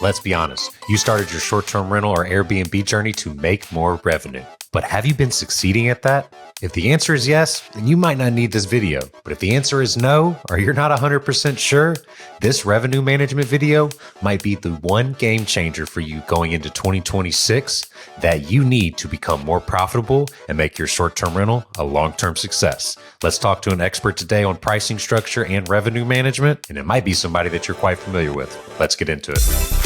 Let's be honest, you started your short-term rental or Airbnb journey to make more revenue. But have you been succeeding at that? If the answer is yes, then you might not need this video. But if the answer is no, or you're not 100% sure, this revenue management video might be the one game changer for you going into 2026 that you need to become more profitable and make your short-term rental a long-term success. Let's talk to an expert today on pricing structure and revenue management, and it might be somebody that you're quite familiar with. Let's get into it.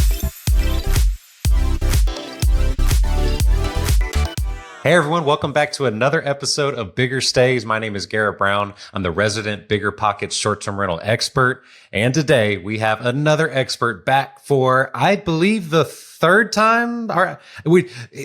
Hey everyone, welcome back to another episode of BiggerStays. My name is Garrett Brown. I'm the resident Bigger Pockets short-term rental expert. And today we have another expert back for, I believe, the third time.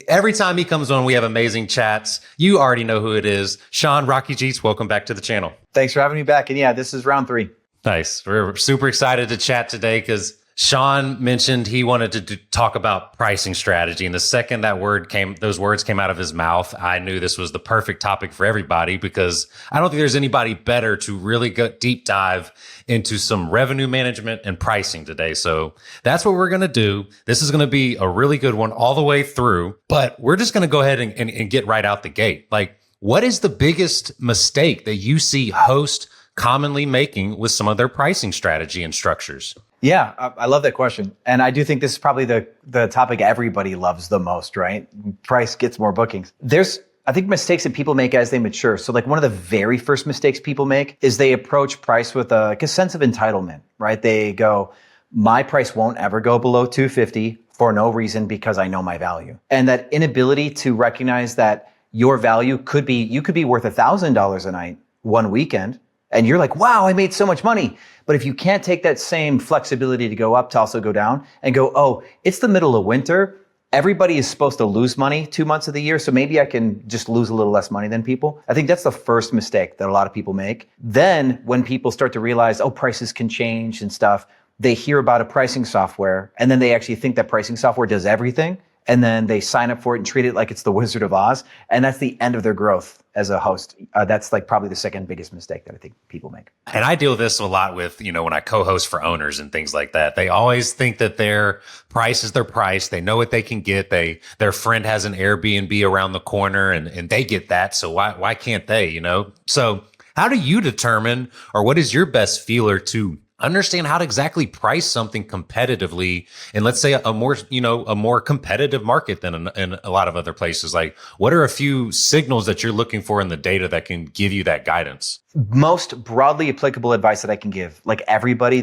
Every time he comes on, we have amazing chats. You already know who it is. Sean Rakidzich, welcome back to the channel. Thanks for having me back. And yeah, this is round 3. Nice. We're super excited to chat today because Sean mentioned he wanted to talk about pricing strategy. And the second those words came out of his mouth, I knew this was the perfect topic for everybody because I don't think there's anybody better to really go deep dive into some revenue management and pricing today. So that's what we're going to do. This is going to be a really good one all the way through, but we're just going to go ahead and get right out the gate. Like, what is the biggest mistake that you see hosts commonly making with some of their pricing strategy and structures? Yeah, I love that question. And I do think this is probably the topic everybody loves the most, right? Price gets more bookings. There's, I think, mistakes that people make as they mature. So like one of the very first mistakes people make is they approach price with a sense of entitlement, right? They go, my price won't ever go below $250 for no reason because I know my value. And that inability to recognize that your value could be, you could be worth $1,000 a night one weekend. And you're like, wow, I made so much money. But if you can't take that same flexibility to go up to also go down and go, oh, it's the middle of winter. Everybody is supposed to lose money 2 months of the year. So maybe I can just lose a little less money than people. I think that's the first mistake that a lot of people make. Then when people start to realize, oh, prices can change and stuff, they hear about a pricing software and then they actually think that pricing software does everything. And then they sign up for it and treat it like it's the Wizard of Oz. And that's the end of their growth as a host. That's like probably the second biggest mistake that I think people make. And I deal with this a lot with, when I co-host for owners and things like that. They always think that their price is their price. They know what they can get. Their friend has an Airbnb around the corner and they get that. So why can't they, So how do you determine, or what is your best feeler to understand how to exactly price something competitively in, let's say, a more competitive market than in a lot of other places? Like, what are a few signals that you're looking for in the data that can give you that guidance? Most broadly applicable advice that I can give, like everybody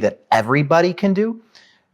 can do,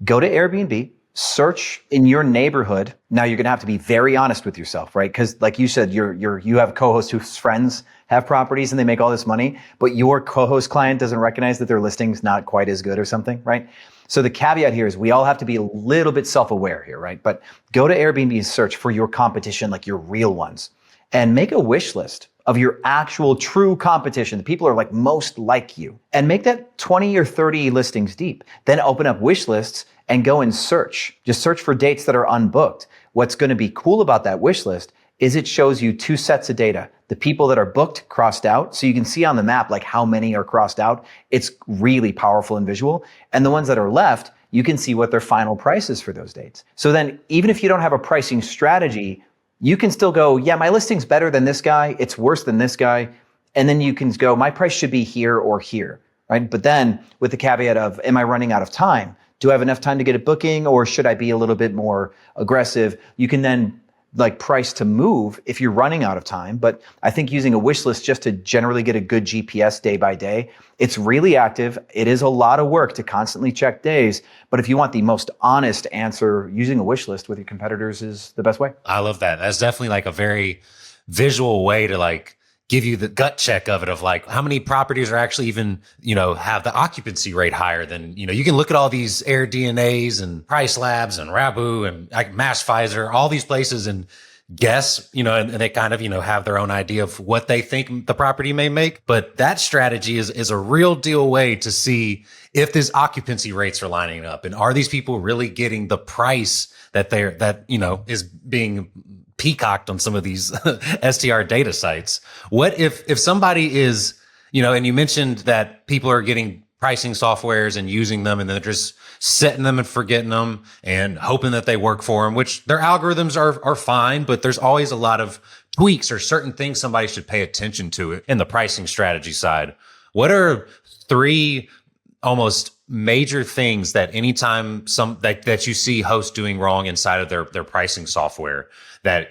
go to Airbnb, search in your neighborhood. Now you're going to have to be very honest with yourself, right? Because like you said, you have co-hosts whose friends have properties and they make all this money, but your co-host client doesn't recognize that their listing's not quite as good or something, right? So the caveat here is we all have to be a little bit self-aware here, right? But go to Airbnb and search for your competition, like your real ones, and make a wish list of your actual true competition, the people are like most like you, and make that 20 or 30 listings deep. Then open up wish lists and go and search. Just search for dates that are unbooked. What's going to be cool about that wish list is it shows you 2 sets of data. The people that are booked, crossed out. So you can see on the map, like how many are crossed out. It's really powerful and visual. And the ones that are left, you can see what their final price is for those dates. So then even if you don't have a pricing strategy, you can still go, yeah, my listing's better than this guy. It's worse than this guy. And then you can go, my price should be here or here, right? But then with the caveat of, am I running out of time? Do I have enough time to get a booking, or should I be a little bit more aggressive? You can then like price to move if you're running out of time. But I think using a wish list just to generally get a good GPS day by day, it's really active. It is a lot of work to constantly check days. But if you want the most honest answer, using a wish list with your competitors is the best way. I love that. That's definitely like a very visual way to like give you the gut check of it, of like how many properties are actually even, have the occupancy rate higher than, you can look at all these AirDNAs and Price Labs and Rabu and like Mashpfizer, all these places and guess, and they kind of, have their own idea of what they think the property may make. But that strategy is a real deal way to see if these occupancy rates are lining up and are these people really getting the price that is being peacocked on some of these STR data sites. What if somebody is, and you mentioned that people are getting pricing softwares and using them, and then just setting them and forgetting them and hoping that they work for them, which their algorithms are fine, but there's always a lot of tweaks or certain things somebody should pay attention to it in the pricing strategy side. What are three almost major things that anytime that you see hosts doing wrong inside of their pricing software, that,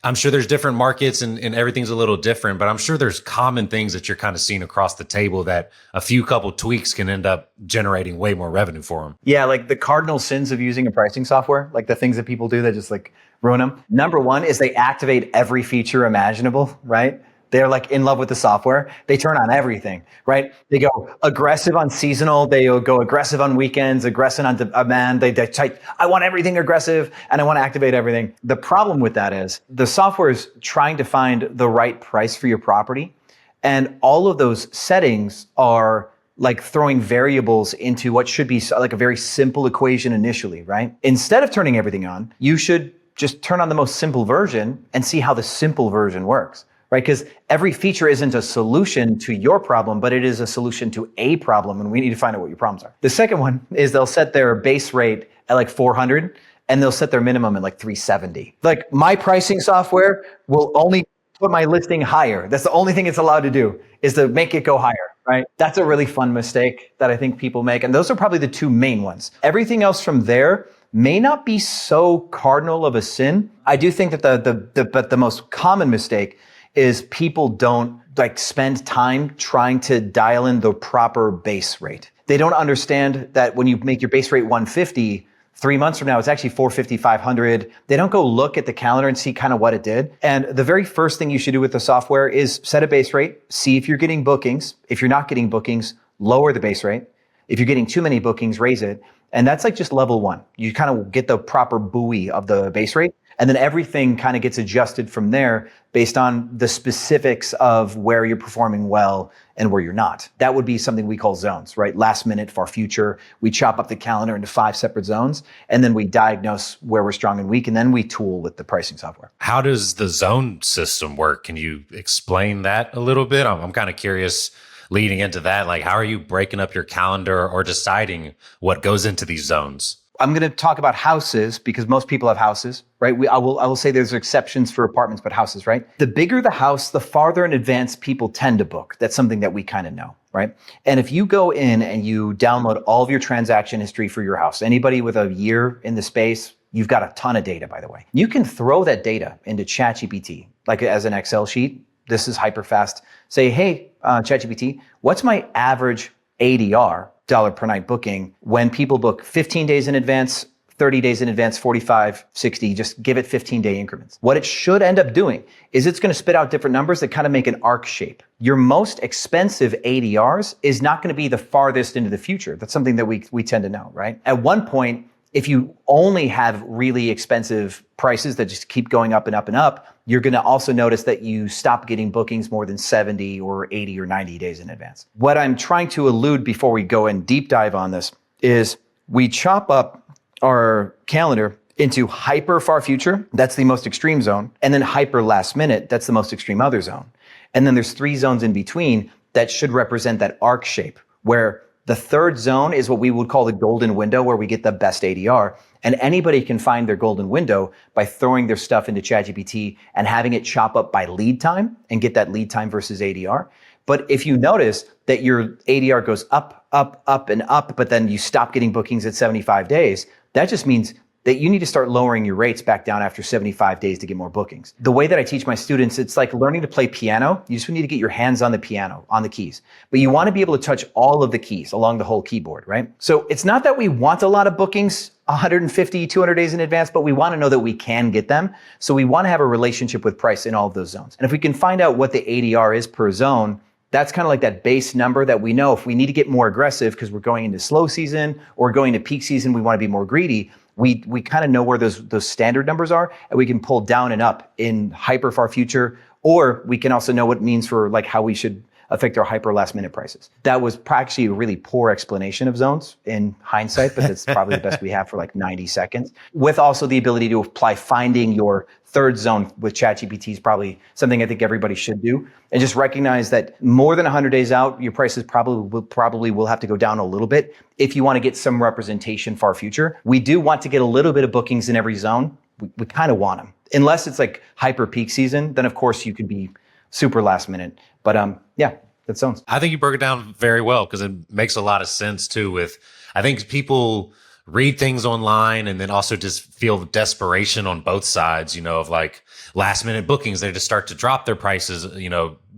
I'm sure there's different markets and everything's a little different, but I'm sure there's common things that you're kind of seeing across the table that a few couple tweaks can end up generating way more revenue for them? Yeah, like the cardinal sins of using a pricing software, like the things that people do that just like ruin them. Number one is they activate every feature imaginable, right? They're like in love with the software. They turn on everything, right? They go aggressive on seasonal. They go aggressive on weekends, aggressive on demand. They type, I want everything aggressive and I want to activate everything. The problem with that is the software is trying to find the right price for your property. And all of those settings are like throwing variables into what should be like a very simple equation initially, right? Instead of turning everything on, you should just turn on the most simple version and see how the simple version works. Right? Because every feature isn't a solution to your problem, but it is a solution to a problem, and we need to find out what your problems are. The second one is they'll set their base rate at like 400, and they'll set their minimum at like 370. Like my pricing software will only put my listing higher. That's the only thing it's allowed to do, is to make it go higher, right? That's a really fun mistake that I think people make, and those are probably the two main ones. Everything else from there may not be so cardinal of a sin. I do think that the most common mistake is people don't like spend time trying to dial in the proper base rate. They don't understand that when you make your base rate 150, 3 months from now, it's actually 450, 500. They don't go look at the calendar and see kind of what it did. And the very first thing you should do with the software is set a base rate, see if you're getting bookings. If you're not getting bookings, lower the base rate. If you're getting too many bookings, raise it. And that's like just level one. You kind of get the proper buoy of the base rate. And then everything kind of gets adjusted from there based on the specifics of where you're performing well and where you're not. That would be something we call zones, right? Last minute, far future. We chop up the calendar into 5 separate zones, and then we diagnose where we're strong and weak, and then we tool with the pricing software. How does the zone system work? Can you explain that a little bit? I'm kind of curious leading into that. Like, how are you breaking up your calendar or deciding what goes into these zones? I'm going to talk about houses because most people have houses, right? I will say there's exceptions for apartments, but houses, right? The bigger the house, the farther in advance people tend to book. That's something that we kind of know, right? And if you go in and you download all of your transaction history for your house, anybody with a year in the space, you've got a ton of data, by the way. You can throw that data into ChatGPT, like as an Excel sheet. This is hyper fast. Say, hey, ChatGPT, what's my average ADR, dollar per night booking, when people book 15 days in advance, 30 days in advance, 45, 60, just give it 15-day increments. What it should end up doing is it's going to spit out different numbers that kind of make an arc shape. Your most expensive ADRs is not going to be the farthest into the future. That's something that we tend to know, right? At one point, if you only have really expensive prices that just keep going up and up and up, you're going to also notice that you stop getting bookings more than 70 or 80 or 90 days in advance. What I'm trying to allude before we go and deep dive on this is we chop up our calendar into hyper far future, that's the most extreme zone, and then hyper last minute, that's the most extreme other zone. And then there's 3 zones in between that should represent that arc shape, where the third zone is what we would call the golden window, where we get the best ADR. And anybody can find their golden window by throwing their stuff into ChatGPT and having it chop up by lead time and get that lead time versus ADR. But if you notice that your ADR goes up, up, up, and up, but then you stop getting bookings at 75 days, that just means that you need to start lowering your rates back down after 75 days to get more bookings. The way that I teach my students, it's like learning to play piano. You just need to get your hands on the piano, on the keys. But you want to be able to touch all of the keys along the whole keyboard, right? So it's not that we want a lot of bookings 150, 200 days in advance, but we want to know that we can get them. So we want to have a relationship with price in all of those zones. And if we can find out what the ADR is per zone, that's kind of like that base number that we know if we need to get more aggressive because we're going into slow season or going to peak season, we want to be more greedy. We kind of know where those standard numbers are, and we can pull down and up in hyper far future, or we can also know what it means for like how we should affect our hyper last minute prices. That was actually a really poor explanation of zones in hindsight, but that's probably the best we have for like 90 seconds. With also the ability to apply finding your third zone with ChatGPT is probably something I think everybody should do. And just recognize that more than 100 days out, your prices probably will have to go down a little bit if you want to get some representation for our future. We do want to get a little bit of bookings in every zone. We kind of want them. Unless it's like hyper peak season, then of course you could be super last minute. But yeah, that's zones. I think you broke it down very well because it makes a lot of sense too with, I think people read things online and then also just feel desperation on both sides, of like last minute bookings. They just start to drop their prices,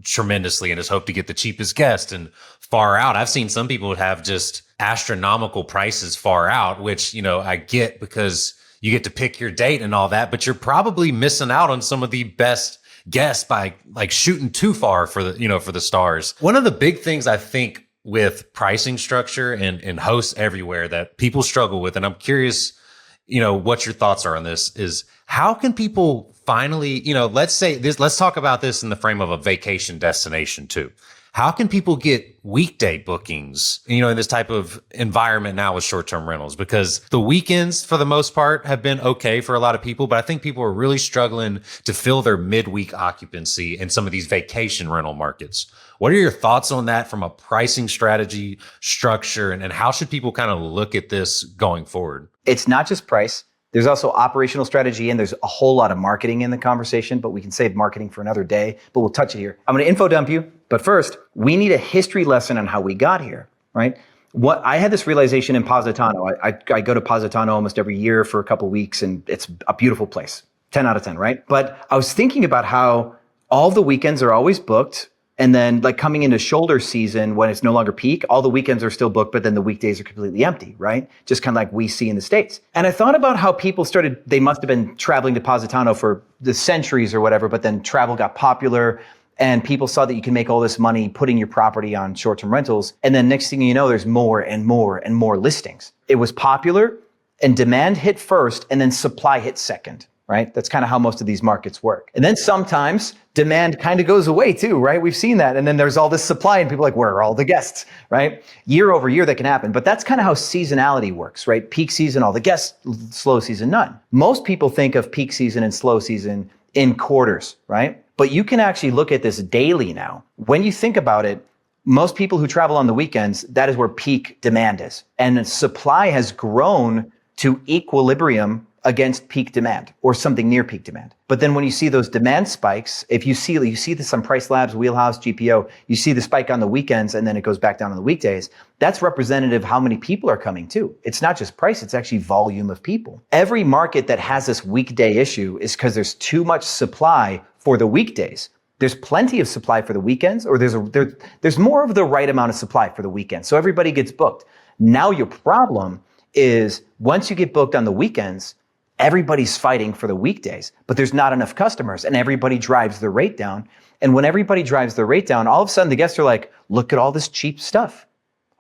tremendously and just hope to get the cheapest guest and far out. I've seen some people have just astronomical prices far out, which, I get because you get to pick your date and all that, but you're probably missing out on some of the best guests by like shooting too far for the, for the stars. One of the big things I think with pricing structure and hosts everywhere that people struggle with, and I'm curious, what your thoughts are on this, is how can people finally, let's talk about this in the frame of a vacation destination too. How can people get weekday bookings, in this type of environment now with short-term rentals? Because the weekends, for the most part, have been okay for a lot of people, but I think people are really struggling to fill their midweek occupancy in some of these vacation rental markets. What are your thoughts on that from a pricing strategy, structure, and how should people kind of look at this going forward? It's not just price. There's also operational strategy, and there's a whole lot of marketing in the conversation, but we can save marketing for another day, but we'll touch it here. I'm going to info dump you, but first, we need a history lesson on how we got here, right? I had this realization in Positano. I go to Positano almost every year for a couple of weeks, and it's a beautiful place. 10 out of 10, right? But I was thinking about how all the weekends are always booked. And then like coming into shoulder season when it's no longer peak, all the weekends are still booked, but then the weekdays are completely empty, right? Just kind of like we see in the States. And I thought about how people they must have been traveling to Positano for the centuries or whatever, but then travel got popular and people saw that you can make all this money putting your property on short-term rentals. And then next thing you know, there's more and more and more listings. It was popular and demand hit first and then supply hit second. Right? That's kind of how most of these markets work. And then sometimes demand kind of goes away too, right? We've seen that. And then there's all this supply and people are like, where are all the guests, right? Year over year that can happen. But that's kind of how seasonality works, right? Peak season, all the guests, slow season, none. Most people think of peak season and slow season in quarters, right? But you can actually look at this daily now. When you think about it, most people who travel on the weekends, that is where peak demand is. And supply has grown to equilibrium against peak demand or something near peak demand. But then when you see those demand spikes, if you see this on Price Labs, Wheelhouse, GPO, you see the spike on the weekends and then it goes back down on the weekdays. That's representative of how many people are coming too. It's not just price, it's actually volume of people. Every market that has this weekday issue is because there's too much supply for the weekdays. There's plenty of supply for the weekends, or there's more of the right amount of supply for the weekends. So everybody gets booked. Now your problem is once you get booked on the weekends, everybody's fighting for the weekdays, but there's not enough customers and everybody drives the rate down. And when everybody drives the rate down, all of a sudden the guests are like, look at all this cheap stuff.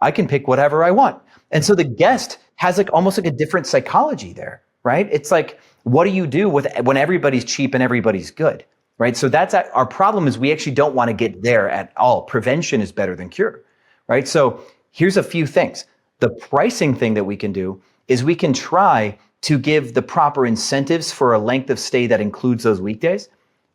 I can pick whatever I want. And so the guest has like almost like a different psychology there, right? It's like, what do you do when everybody's cheap and everybody's good, right? So that's our problem is we actually don't want to get there at all. Prevention is better than cure, right? So here's a few things. The pricing thing that we can do is we can try to give the proper incentives for a length of stay that includes those weekdays.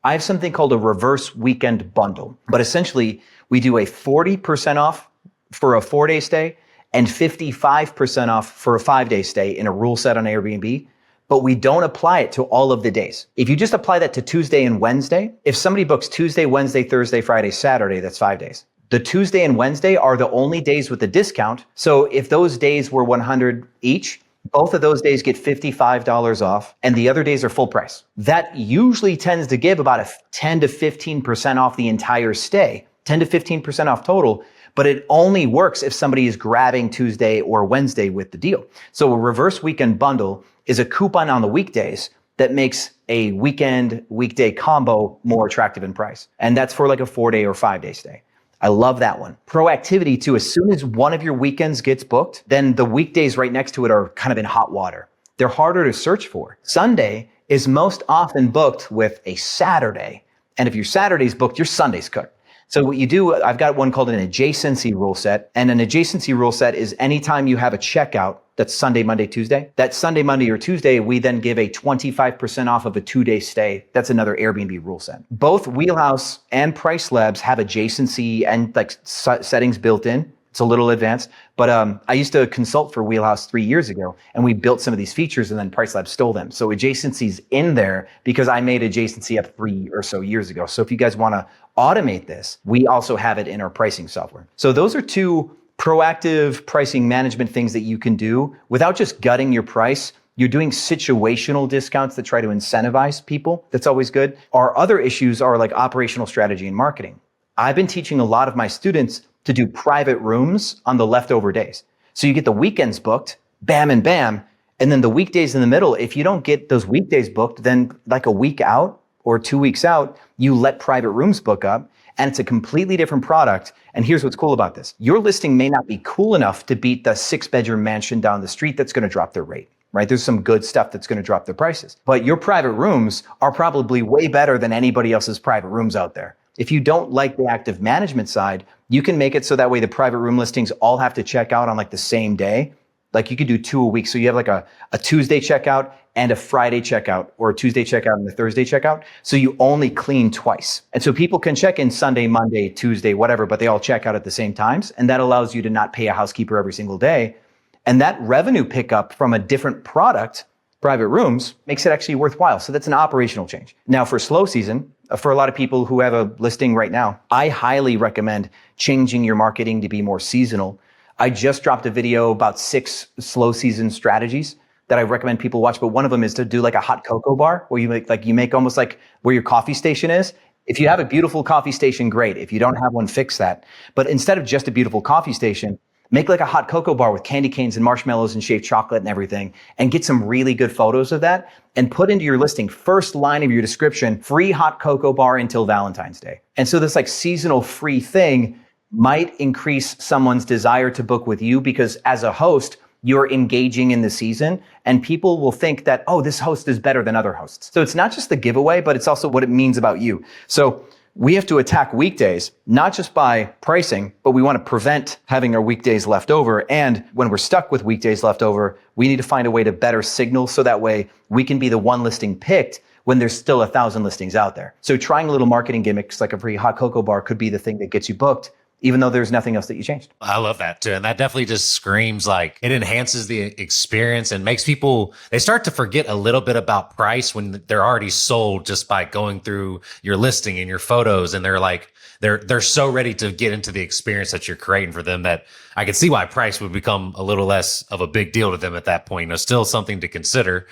I have something called a reverse weekend bundle, but essentially we do a 40% off for a 4-day stay and 55% off for a 5-day stay in a rule set on Airbnb, but we don't apply it to all of the days. If you just apply that to Tuesday and Wednesday, if somebody books Tuesday, Wednesday, Thursday, Friday, Saturday, that's 5 days. The Tuesday and Wednesday are the only days with a discount. So if those days were $100 each, both of those days get $55 off and the other days are full price. That usually tends to give about a 10 to 15% off the entire stay, 10 to 15% off total, but it only works if somebody is grabbing Tuesday or Wednesday with the deal. So a reverse weekend bundle is a coupon on the weekdays that makes a weekday combo more attractive in price. And that's for like a 4-day or 5-day stay. I love that one. Proactivity too. As soon as one of your weekends gets booked, then the weekdays right next to it are kind of in hot water. They're harder to search for. Sunday is most often booked with a Saturday. And if your Saturday's booked, your Sunday's cooked. So what you do, I've got one called an adjacency rule set. And an adjacency rule set is anytime you have a checkout that's Sunday, Monday, Tuesday, that Sunday, Monday, or Tuesday, we then give a 25% off of a 2-day stay. That's another Airbnb rule set. Both Wheelhouse and Price Labs have adjacency and like settings built in. It's a little advanced, but I used to consult for Wheelhouse 3 years ago, and we built some of these features, and then Price Labs stole them. So adjacency's in there because I made adjacency up 3 or so years ago. So if you guys want to automate this, we also have it in our pricing software. So those are two proactive pricing management things that you can do without just gutting your price. You're doing situational discounts that try to incentivize people. That's always good. Our other issues are like operational strategy and marketing. I've been teaching a lot of my students to do private rooms on the leftover days. So you get the weekends booked, bam and bam, and then the weekdays in the middle. If you don't get those weekdays booked, then like a week out or 2 weeks out, you let private rooms book up, and it's a completely different product. And here's what's cool about this. Your listing may not be cool enough to beat the 6-bedroom mansion down the street that's going to drop their rate, right? There's some good stuff that's going to drop their prices. But your private rooms are probably way better than anybody else's private rooms out there. If you don't like the active management side, you can make it so that way the private room listings all have to check out on like the same day. Like you could do 2 a week. So you have like a Tuesday checkout and a Friday checkout, or a Tuesday checkout and a Thursday checkout. So you only clean twice. And so people can check in Sunday, Monday, Tuesday, whatever, but they all check out at the same times. And that allows you to not pay a housekeeper every single day. And that revenue pickup from a different product, private rooms, makes it actually worthwhile. So that's an operational change. Now for slow season, for a lot of people who have a listing right now, I highly recommend changing your marketing to be more seasonal. I just dropped a video about 6 slow season strategies that I recommend people watch, but one of them is to do like a hot cocoa bar where you make almost like where your coffee station is. If you have a beautiful coffee station, great. If you don't have one, fix that. But instead of just a beautiful coffee station, make like a hot cocoa bar with candy canes and marshmallows and shaved chocolate and everything, and get some really good photos of that and put into your listing, first line of your description, free hot cocoa bar until Valentine's Day. And so this like seasonal free thing might increase someone's desire to book with you because as a host, you're engaging in the season and people will think that, oh, this host is better than other hosts. So it's not just the giveaway, but it's also what it means about you. So we have to attack weekdays, not just by pricing, but we want to prevent having our weekdays left over. And when we're stuck with weekdays left over, we need to find a way to better signal so that way we can be the one listing picked when there's still 1,000 listings out there. So trying little marketing gimmicks like a free hot cocoa bar could be the thing that gets you booked, even though there's nothing else that you changed. I love that too. And that definitely just screams like it enhances the experience and makes people, they start to forget a little bit about price when they're already sold just by going through your listing and your photos. And they're like, they're so ready to get into the experience that you're creating for them that I can see why price would become a little less of a big deal to them at that point. Still something to consider.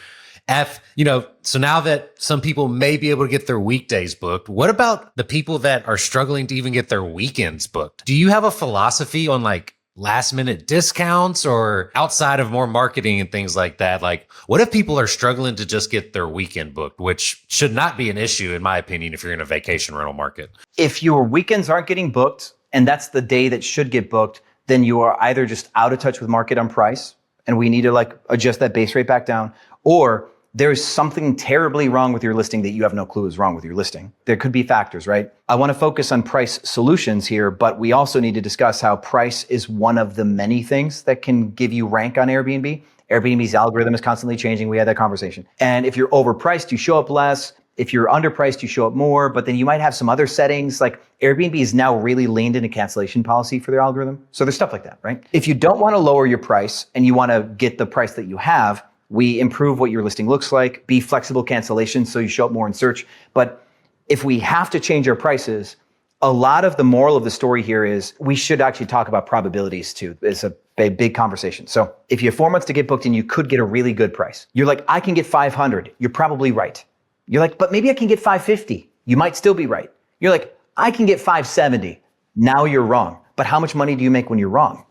So now that some people may be able to get their weekdays booked, what about the people that are struggling to even get their weekends booked? Do you have a philosophy on like last minute discounts or outside of more marketing and things like that? Like what if people are struggling to just get their weekend booked, which should not be an issue in my opinion, if you're in a vacation rental market? If your weekends aren't getting booked and that's the day that should get booked, then you are either just out of touch with market on price and we need to like adjust that base rate back down, or there's something terribly wrong with your listing that you have no clue is wrong with your listing. There could be factors, right? I want to focus on price solutions here, but we also need to discuss how price is one of the many things that can give you rank on Airbnb. Airbnb's algorithm is constantly changing. We had that conversation. And if you're overpriced, you show up less. If you're underpriced, you show up more, but then you might have some other settings. Like Airbnb is now really leaned into cancellation policy for their algorithm. So there's stuff like that, right? If you don't want to lower your price and you want to get the price that you have, we improve what your listing looks like, be flexible cancellation so you show up more in search. But if we have to change our prices, a lot of the moral of the story here is we should actually talk about probabilities too. It's a big conversation. So if you have 4 months to get booked and you could get a really good price, you're like, I can get 500. You're probably right. You're like, but maybe I can get 550. You might still be right. You're like, I can get 570. Now you're wrong. But how much money do you make when you're wrong?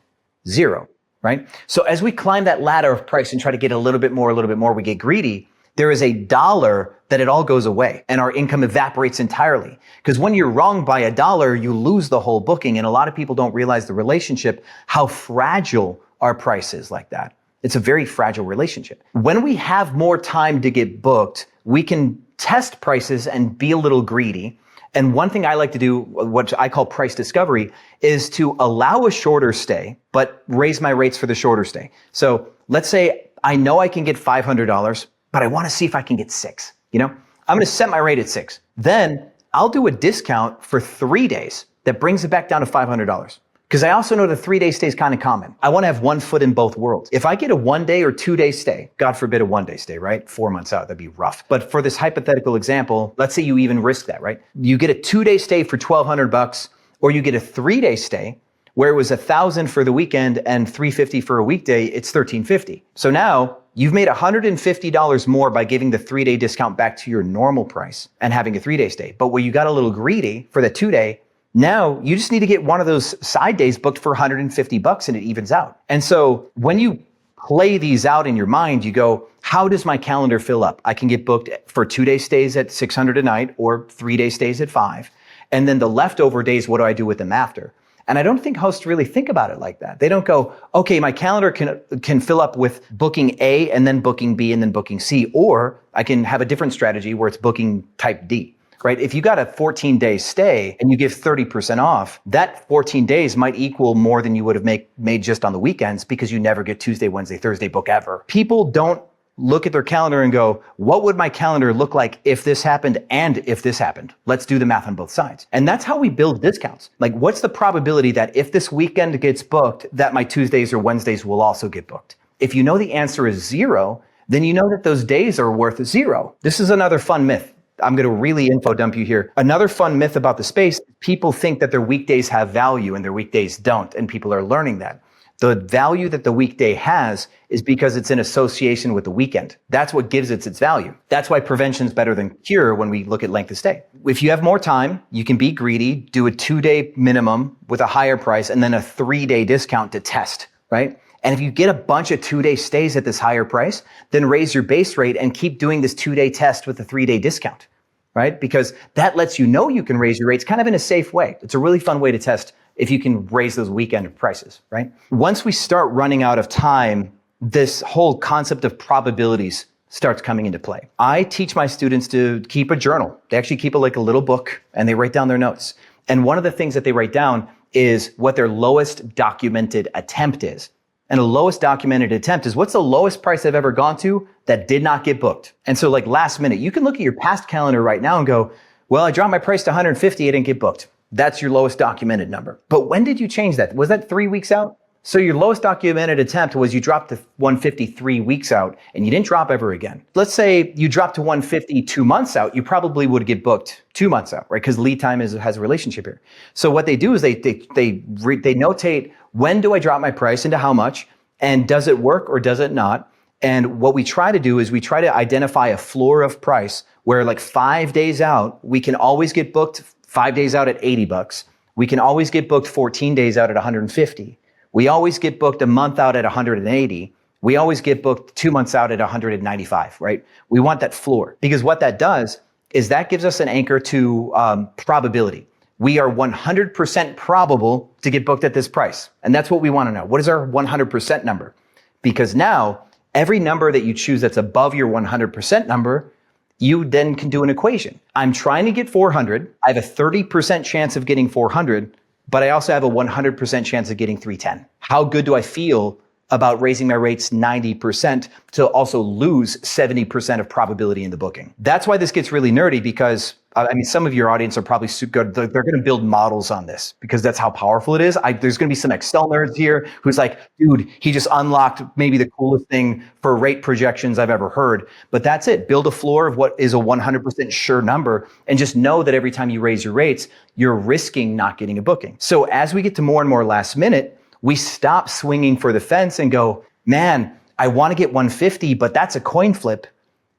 Zero. Right? So as we climb that ladder of price and try to get a little bit more, we get greedy, there is a dollar that it all goes away and our income evaporates entirely. Because when you're wrong by $1, you lose the whole booking. And a lot of people don't realize the relationship, how fragile our price is like that. It's a very fragile relationship. When we have more time to get booked, we can test prices and be a little greedy. And one thing I like to do, what I call price discovery, is to allow a shorter stay, but raise my rates for the shorter stay. So let's say I know I can get $500, but I want to see if I can get $6. I'm going to set my rate at $6. Then I'll do a discount for 3 days that brings it back down to $500. Because I also know the 3-day stay is kind of common. I want to have one foot in both worlds. If I get a 1 day or 2 day stay, God forbid a 1 day stay, right? 4 months out, that'd be rough. But for this hypothetical example, let's say you even risk that, right? You get a 2-day stay for $1,200, or you get a 3-day stay where it was $1,000 for the weekend and $350 for a weekday, it's $1,350. So now you've made $150 more by giving the 3-day discount back to your normal price and having a 3-day stay. But where you got a little greedy for the 2-day, now you just need to get one of those side days booked for $150 and it evens out. And so when you play these out in your mind, you go, how does my calendar fill up? I can get booked for 2-day stays at $600 a night or 3-day stays at $500. And then the leftover days, what do I do with them after? And I don't think hosts really think about it like that. They don't go, okay, my calendar can fill up with booking A and then booking B and then booking C, or I can have a different strategy where it's booking type D. Right? If you got a 14-day stay and you give 30% off, that 14 days might equal more than you would have made just on the weekends because you never get Tuesday, Wednesday, Thursday book ever. People don't look at their calendar and go, what would my calendar look like if this happened and if this happened? Let's do the math on both sides. And that's how we build discounts. Like, what's the probability that if this weekend gets booked, that my Tuesdays or Wednesdays will also get booked? If you know the answer is 0, then you know that those days are worth 0. This is another fun myth. I'm going to really info dump you here. Another fun myth about the space, people think that their weekdays have value and their weekdays don't, and people are learning that. The value that the weekday has is because it's in association with the weekend. That's what gives it its value. That's why prevention is better than cure when we look at length of stay. If you have more time, you can be greedy, do a 2-day minimum with a higher price, and then a 3-day discount to test, right? And if you get a bunch of 2-day stays at this higher price, then raise your base rate and keep doing this 2-day test with a 3-day discount, right? Because that lets you know you can raise your rates kind of in a safe way. It's a really fun way to test if you can raise those weekend prices, right? Once we start running out of time, this whole concept of probabilities starts coming into play. I teach my students to keep a journal. They actually keep a little book and they write down their notes. And one of the things that they write down is what their lowest documented attempt is. And the lowest documented attempt is what's the lowest price I've ever gone to that did not get booked. And so last minute, you can look at your past calendar right now and go, well, I dropped my price to 150, it didn't get booked. That's your lowest documented number. But when did you change that? Was that 3 weeks out? So your lowest documented attempt was you dropped to 150 3 weeks out and you didn't drop ever again. Let's say you dropped to 150 2 months out, you probably would get booked 2 months out, right? Because lead time has a relationship here. So what they do is they notate, when do I drop my price into how much, and does it work or does it not? And what we try to do is we try to identify a floor of price where 5 days out, we can always get booked 5 days out at $80. We can always get booked 14 days out at 150. We always get booked a month out at 180. We always get booked 2 months out at 195, right? We want that floor because what that does is that gives us an anchor to probability. We are 100% probable to get booked at this price. And that's what we want to know. What is our 100% number? Because now every number that you choose that's above your 100% number, you then can do an equation. I'm trying to get 400. I have a 30% chance of getting 400, but I also have a 100% chance of getting 310. How good do I feel about raising my rates 90% to also lose 70% of probability in the booking? That's why this gets really nerdy because some of your audience are probably super good. They're going to build models on this because that's how powerful it is. There's going to be some Excel nerds here who's like, dude, he just unlocked maybe the coolest thing for rate projections I've ever heard. But that's it. Build a floor of what is a 100% sure number and just know that every time you raise your rates, you're risking not getting a booking. So as we get to more and more last minute, we stop swinging for the fence and go, man, I want to get 150, but that's a coin flip.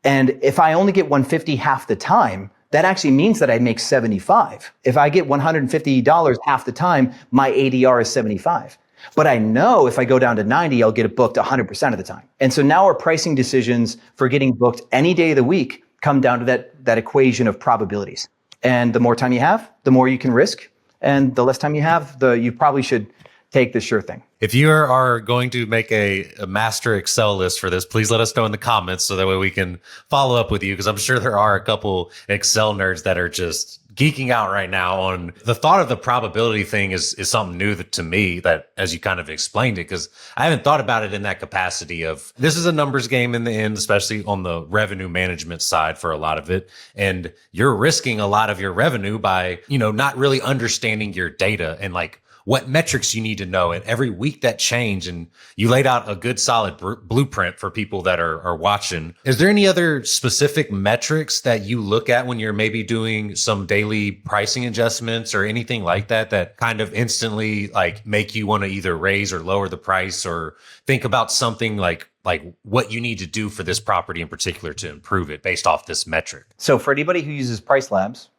And if I only get 150 half the time, that actually means that I make 75. If I get $150 half the time, my ADR is 75. But I know if I go down to 90, I'll get it booked 100% of the time. And so now our pricing decisions for getting booked any day of the week come down to that equation of probabilities. And the more time you have, the more you can risk. And the less time you have, you probably should take the sure thing. If you are going to make a master Excel list for this, please let us know in the comments so that way we can follow up with you, because I'm sure there are a couple Excel nerds that are just geeking out right now on the thought of the probability thing is something new to me that as you kind of explained it, because I haven't thought about it in that capacity of this is a numbers game in the end, especially on the revenue management side for a lot of it. And you're risking a lot of your revenue by, not really understanding your data and like what metrics you need to know. And every week that change, and you laid out a good solid blueprint for people that are watching. Is there any other specific metrics that you look at when you're maybe doing some daily pricing adjustments or anything like that, that kind of instantly like make you want to either raise or lower the price or think about something like what you need to do for this property in particular to improve it based off this metric? So for anybody who uses Price Labs,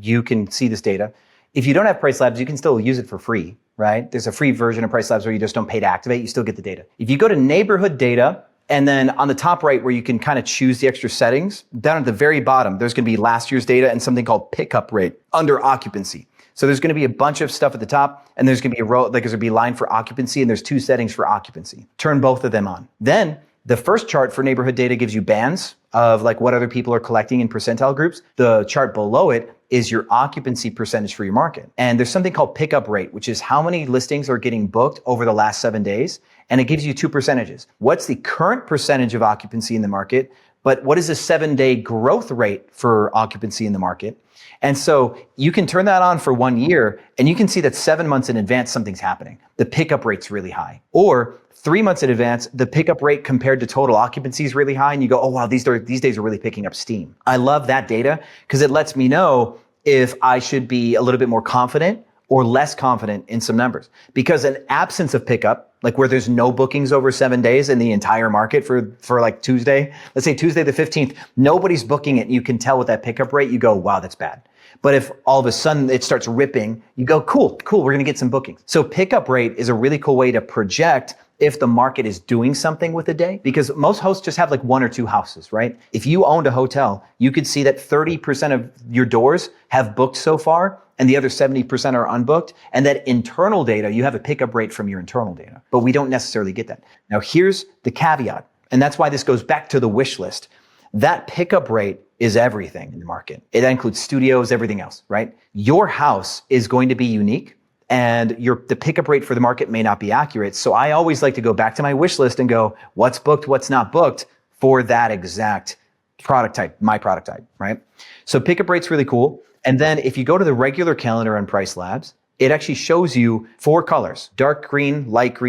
you can see this data. If you don't have Price Labs, you can still use it for free, right? There's a free version of Price Labs where you just don't pay to activate. You still get the data. If you go to neighborhood data, and then on the top right where you can kind of choose the extra settings, down at the very bottom, there's going to be last year's data and something called pickup rate under occupancy. So there's going to be a bunch of stuff at the top, and there's going to be a row, like there's going to be a line for occupancy, and there's two settings for occupancy. Turn both of them on. Then the first chart for neighborhood data gives you bands of like what other people are collecting in percentile groups. The chart below it is your occupancy percentage for your market. And there's something called pickup rate, which is how many listings are getting booked over the last 7 days. And it gives you two percentages. What's the current percentage of occupancy in the market? But what is the 7-day growth rate for occupancy in the market? And so you can turn that on for 1 year and you can see that 7 months in advance, something's happening. The pickup rate's really high. Or 3 months in advance, the pickup rate compared to total occupancy is really high. And you go, oh, wow, these days are really picking up steam. I love that data because it lets me know if I should be a little bit more confident or less confident in some numbers. Because an absence of pickup, like where there's no bookings over 7 days in the entire market for like Tuesday, let's say Tuesday the 15th, nobody's booking it. And you can tell with that pickup rate, you go, wow, that's bad. But if all of a sudden it starts ripping, you go, cool, we're going to get some bookings. So pickup rate is a really cool way to project if the market is doing something with a day, because most hosts just have like 1 or 2 houses, right? If you owned a hotel, you could see that 30% of your doors have booked so far and the other 70% are unbooked. And that internal data, you have a pickup rate from your internal data, but we don't necessarily get that. Now here's the caveat. And that's why this goes back to the wish list. That pickup rate is everything in the market. It includes studios, everything else, right? Your house is going to be unique and the pickup rate for the market may not be accurate. So I always like to go back to my wish list and go, what's booked, what's not booked for that exact product type, my product type, right? So pickup rate's really cool. And then if you go to the regular calendar on Price Labs, it actually shows you 4 colors: dark green, light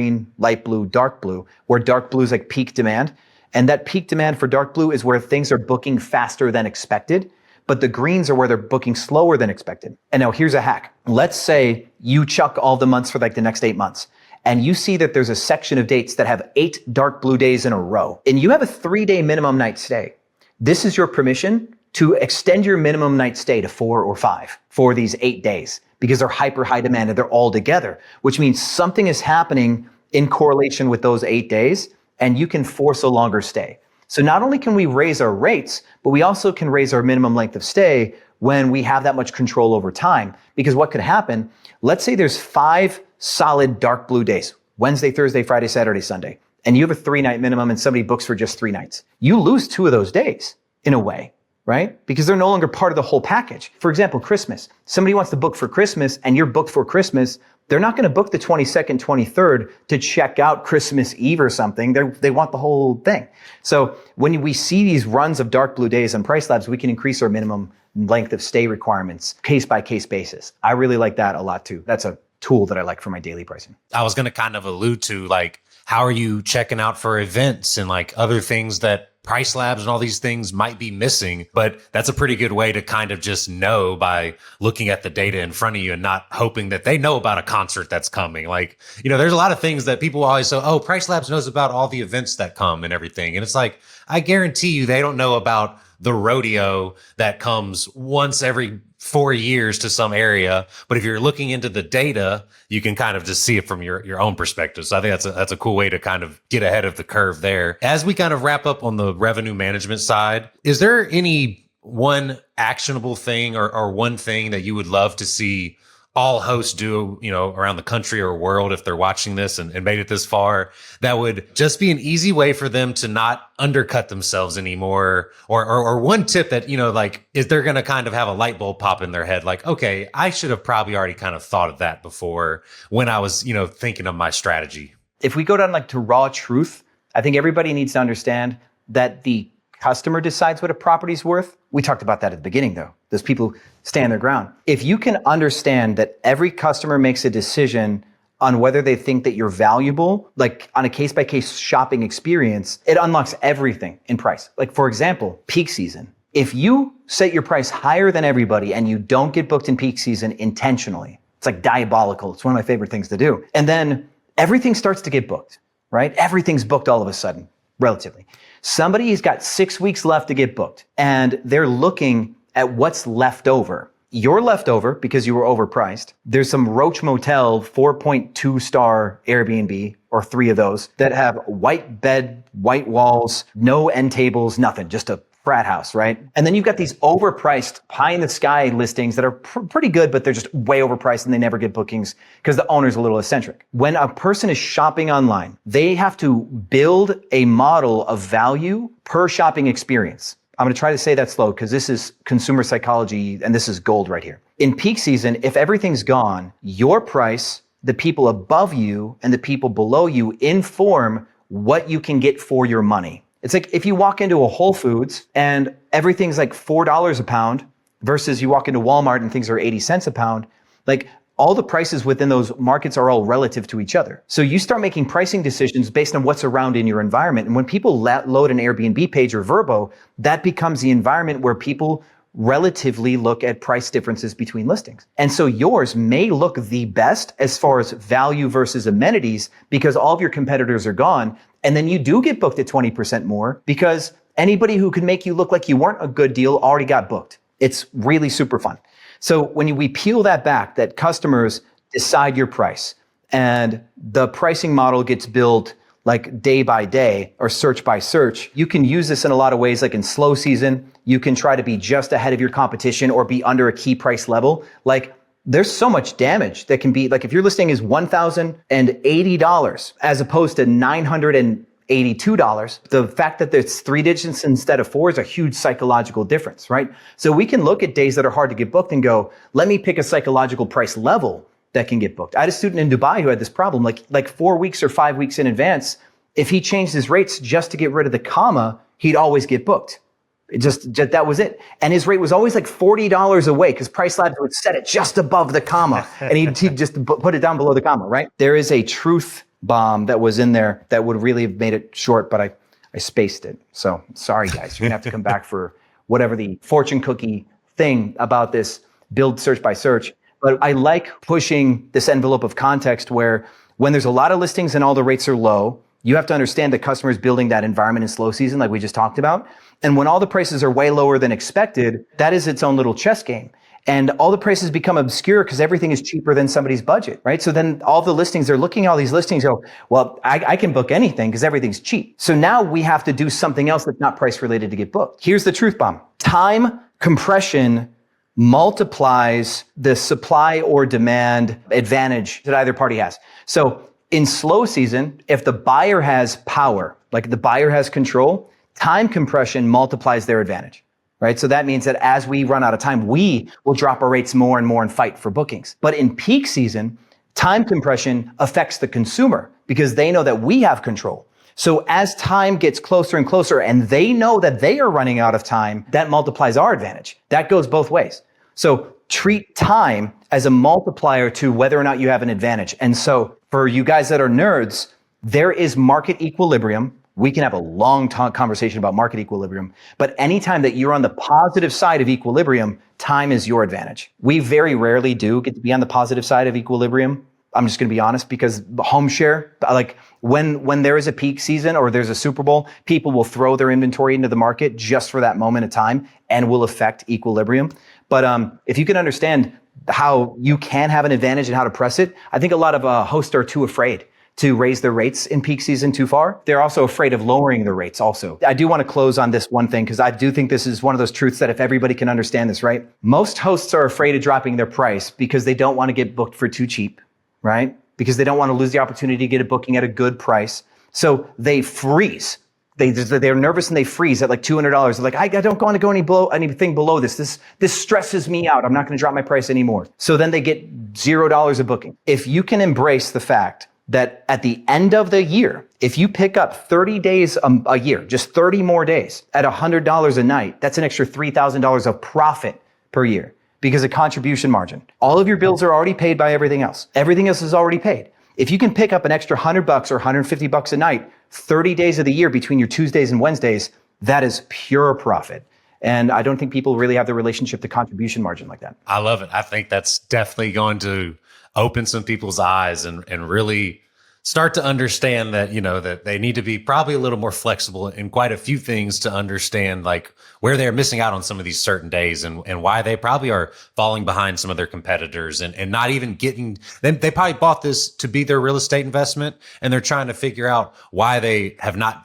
blue, dark blue, where dark blue is like peak demand. And that peak demand for dark blue is where things are booking faster than expected, but the greens are where they're booking slower than expected. And now here's a hack. Let's say you chuck all the months for like the next 8 months, and you see that there's a section of dates that have 8 dark blue days in a row, and you have a 3-day minimum night stay. This is your permission to extend your minimum night stay to 4 or 5 for these 8 days because they're hyper high demand and they're all together, which means something is happening in correlation with those 8 days, and you can force a longer stay. So not only can we raise our rates, but we also can raise our minimum length of stay when we have that much control over time. Because what could happen, let's say there's 5 solid dark blue days, Wednesday, Thursday, Friday, Saturday, Sunday, and you have a 3-night minimum and somebody books for just 3 nights. You lose 2 of those days in a way, right? Because they're no longer part of the whole package. For example, Christmas. Somebody wants to book for Christmas and you're booked for Christmas. They're not going to book the 22nd, 23rd to check out Christmas Eve or something. They want the whole thing. So when we see these runs of dark blue days on Price Labs, we can increase our minimum length of stay requirements case by case basis. I really like that a lot too. That's a tool that I like for my daily pricing. I was going to kind of allude to like, how are you checking out for events and like other things that Price Labs and all these things might be missing, but that's a pretty good way to kind of just know by looking at the data in front of you and not hoping that they know about a concert that's coming. Like, there's a lot of things that people always say, oh, Price Labs knows about all the events that come and everything. And it's like, I guarantee you they don't know about the rodeo that comes once every 4 years to some area. But if you're looking into the data, you can kind of just see it from your own perspective. So I think that's a cool way to kind of get ahead of the curve there. As we kind of wrap up on the revenue management side, is there any one actionable thing or one thing that you would love to see all hosts do, around the country or world, if they're watching this and made it this far, that would just be an easy way for them to not undercut themselves anymore. Or one tip that, like, is they're going to kind of have a light bulb pop in their head, like, okay, I should have probably already kind of thought of that before when I was, thinking of my strategy. If we go down like to raw truth, I think everybody needs to understand that the customer decides what a property's worth. We talked about that at the beginning, though. Those people stand their ground. If you can understand that every customer makes a decision on whether they think that you're valuable, like on a case-by-case shopping experience, it unlocks everything in price. Like, for example, peak season. If you set your price higher than everybody and you don't get booked in peak season intentionally, it's like diabolical. It's one of my favorite things to do. And then everything starts to get booked, right? Everything's booked all of a sudden, relatively. Somebody's got 6 weeks left to get booked, and they're looking at what's left over. You're left over because you were overpriced. There's some Roach Motel 4.2 star Airbnb, or 3 of those, that have white bed, white walls, no end tables, nothing, just a frat house, right? And then you've got these overpriced pie in the sky listings that are pretty good, but they're just way overpriced and they never get bookings because the owner's a little eccentric. When a person is shopping online, they have to build a model of value per shopping experience. I'm going to try to say that slow because this is consumer psychology and this is gold right here. In peak season, if everything's gone, your price, the people above you and the people below you inform what you can get for your money. It's like if you walk into a Whole Foods and everything's like $4 a pound versus you walk into Walmart and things are 80 cents a pound, like all the prices within those markets are all relative to each other. So you start making pricing decisions based on what's around in your environment. And when people load an Airbnb page or Vrbo, that becomes the environment where people relatively look at price differences between listings. And so yours may look the best as far as value versus amenities because all of your competitors are gone. And then you do get booked at 20% more because anybody who could make you look like you weren't a good deal already got booked. It's really super fun. So when we peel that back, that customers decide your price and the pricing model gets built like day by day or search by search, you can use this in a lot of ways. Like in slow season, you can try to be just ahead of your competition or be under a key price level. Like there's so much damage that can be, like if your listing is $1,080 as opposed to $982, the fact that it's 3 digits instead of 4 is a huge psychological difference, right? So we can look at days that are hard to get booked and go, let me pick a psychological price level that can get booked. I had a student in Dubai who had this problem, like 4 weeks or 5 weeks in advance. If he changed his rates just to get rid of the comma, he'd always get booked. It just that was it. And his rate was always like $40 away because Price Labs would set it just above the comma and he'd just put it down below the comma, right? There is a truth bomb that was in there that would really have made it short, but I spaced it. So sorry guys, you're gonna have to come back for whatever the fortune cookie thing about this build search by search. But I like pushing this envelope of context where when there's a lot of listings and all the rates are low, you have to understand the customer is building that environment in slow season like we just talked about. And when all the prices are way lower than expected, that is its own little chess game. And all the prices become obscure because everything is cheaper than somebody's budget, right? So then all the listings, they're looking at all these listings, go, well, I can book anything because everything's cheap. So now we have to do something else that's not price related to get booked. Here's the truth bomb. Time compression multiplies the supply or demand advantage that either party has. So in slow season, if the buyer has power, like the buyer has control, time compression multiplies their advantage, right? So that means that as we run out of time, we will drop our rates more and more and fight for bookings. But in peak season, time compression affects the consumer because they know that we have control. So as time gets closer and closer and they know that they are running out of time, that multiplies our advantage. That goes both ways. So treat time as a multiplier to whether or not you have an advantage. And so for you guys that are nerds, there is market equilibrium. We can have a long conversation about market equilibrium, but anytime that you're on the positive side of equilibrium, time is your advantage. We very rarely do get to be on the positive side of equilibrium. I'm just going to be honest because home share, like when there is a peak season or there's a Super Bowl, people will throw their inventory into the market just for that moment of time and will affect equilibrium. But if you can understand how you can have an advantage and how to press it, I think a lot of hosts are too afraid to raise their rates in peak season too far. They're also afraid of lowering their rates also. I do want to close on this one thing because I do think this is one of those truths that if everybody can understand this, right? Most hosts are afraid of dropping their price because they don't want to get booked for too cheap, right? Because they don't want to lose the opportunity to get a booking at a good price. So they freeze. They're nervous and they freeze at like $200. They're like, I don't want to go anything below this. This stresses me out. I'm not going to drop my price anymore. So then they get $0 a booking. If you can embrace the fact that at the end of the year, if you pick up 30 days a year, just 30 more days at $100 a night, that's an extra $3,000 of profit per year because of contribution margin. All of your bills are already paid by everything else. Everything else is already paid. If you can pick up an extra $100 or $150 a night, 30 days of the year between your Tuesdays and Wednesdays, that is pure profit. And I don't think people really have the relationship to contribution margin like that. I love it. I think that's definitely going to open some people's eyes and really start to understand that, that they need to be probably a little more flexible in quite a few things to understand like where they're missing out on some of these certain days and why they probably are falling behind some of their competitors and not even getting them. They probably bought this to be their real estate investment and they're trying to figure out why they have not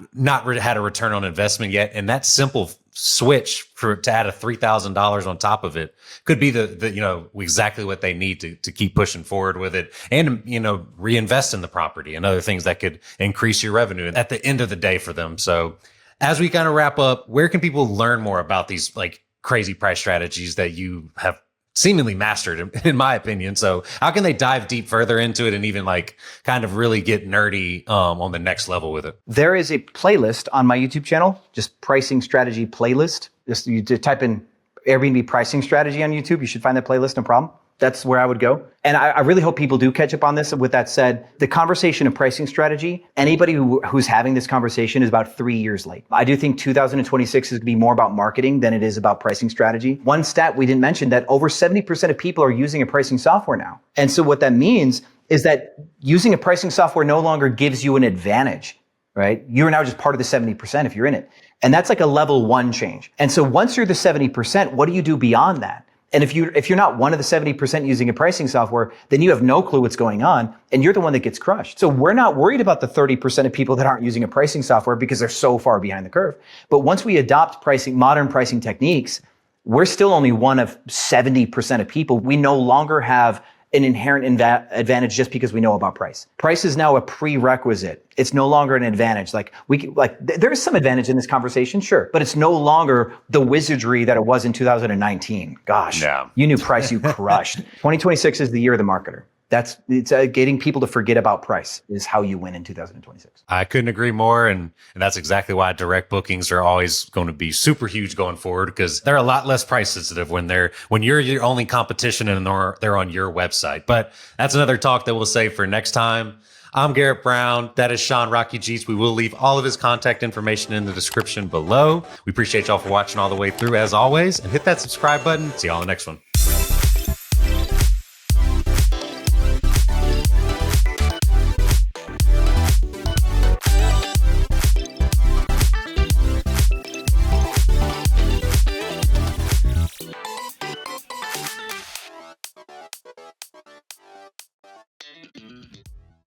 had a return on investment yet. And that simple switch to add a $3,000 on top of it could be the exactly what they need to keep pushing forward with it and, reinvest in the property and other things that could increase your revenue at the end of the day for them. So as we kind of wrap up, where can people learn more about these like crazy price strategies that you have seemingly mastered in my opinion? So how can they dive deep further into it and even like kind of really get nerdy on the next level with it? There is a playlist on my YouTube channel, just pricing strategy playlist. Just you type in Airbnb pricing strategy on YouTube. You should find that playlist, no problem. That's where I would go. And I really hope people do catch up on this. With that said, the conversation of pricing strategy, anybody who's having this conversation is about 3 years late. I do think 2026 is going to be more about marketing than it is about pricing strategy. One stat we didn't mention that over 70% of people are using a pricing software now. And so what that means is that using a pricing software no longer gives you an advantage, right? You're now just part of the 70% if you're in it. And that's like a level 1 change. And so once you're the 70%, what do you do beyond that? And if you're not one of the 70% using a pricing software, then you have no clue what's going on and you're the one that gets crushed. So we're not worried about the 30% of people that aren't using a pricing software because they're so far behind the curve. But once we adopt modern pricing techniques, we're still only one of 70% of people. We no longer have an inherent advantage just because we know about price. Price is now a prerequisite. It's no longer an advantage. There is some advantage in this conversation, sure, but it's no longer the wizardry that it was in 2019. Gosh, yeah. You knew price, you crushed. 2026 is the year of the marketer. It's getting people to forget about price is how you win in 2026. I couldn't agree more. And that's exactly why direct bookings are always going to be super huge going forward because they're a lot less price sensitive when you're your only competition and they're on your website. But that's another talk that we'll save for next time. I'm Garrett Brown. That is Sean Rakidzich. We will leave all of his contact information in the description below. We appreciate y'all for watching all the way through as always and hit that subscribe button. See y'all on the next one.